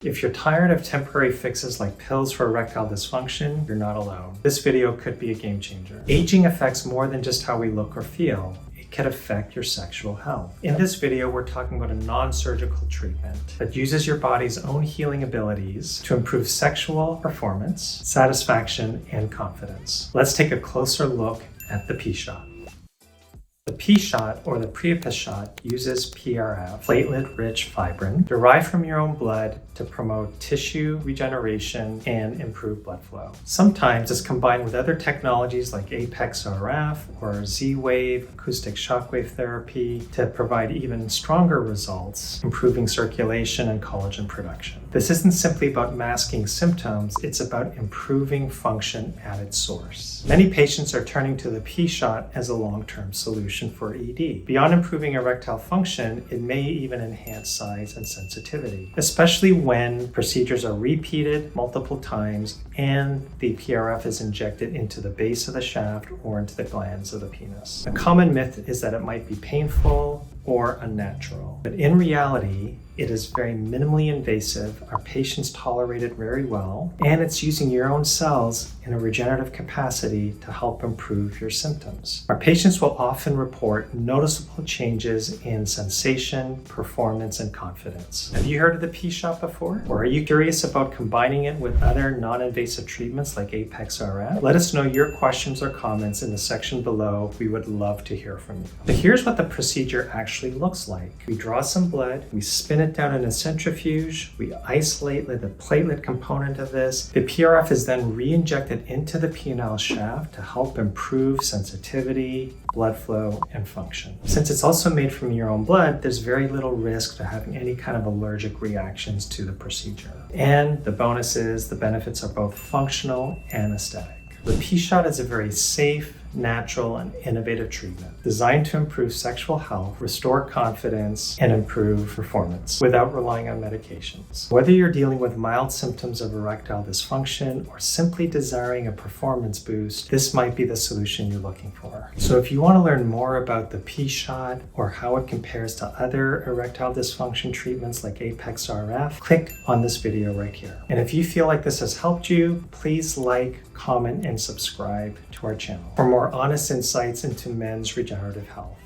If you're tired of temporary fixes like pills for erectile dysfunction, you're not alone. This video could be a game changer. Aging affects more than just how we look or feel. It could affect your sexual health. In this video, we're talking about a non-surgical treatment that uses your body's own healing abilities to improve sexual performance, satisfaction, and confidence. Let's take a closer look at the P-Shot. The P-Shot, or the Priapus Shot, uses PRF, platelet-rich fibrin, derived from your own blood to promote tissue regeneration and improve blood flow. Sometimes it's combined with other technologies like Apex RF or Z-Wave, acoustic shockwave therapy to provide even stronger results, improving circulation and collagen production. This isn't simply about masking symptoms, it's about improving function at its source. Many patients are turning to the P-Shot as a long-term solution for ED. Beyond improving erectile function, it may even enhance size and sensitivity, especially when procedures are repeated multiple times and the PRF is injected into the base of the shaft or into the glands of the penis. A common myth is that it might be painful or unnatural, but in reality, it is very minimally invasive. Our patients tolerate it very well, and it's using your own cells in a regenerative capacity to help improve your symptoms. Our patients will often report noticeable changes in sensation, performance, and confidence. Have you heard of the P-Shot before? Or are you curious about combining it with other non-invasive treatments like Apex RF? Let us know your questions or comments in the section below. We would love to hear from you. So here's what the procedure actually looks like. We draw some blood, we spin it down in a centrifuge, we isolate the platelet component of this. The PRF is then re-injected into the penile shaft to help improve sensitivity, blood flow, and function. Since it's also made from your own blood, there's very little risk to having any kind of allergic reactions to the procedure. And the bonus is the benefits are both functional and aesthetic. The P-Shot is a very safe, natural, and innovative treatment designed to improve sexual health, restore confidence, and improve performance without relying on medications. Whether you're dealing with mild symptoms of erectile dysfunction or simply desiring a performance boost, this might be the solution you're looking for. So if you want to learn more about the P-Shot or how it compares to other erectile dysfunction treatments like Apex RF, click on this video right here. And if you feel like this has helped you, please like, comment, and subscribe to our channel for more honest insights into men's regenerative health.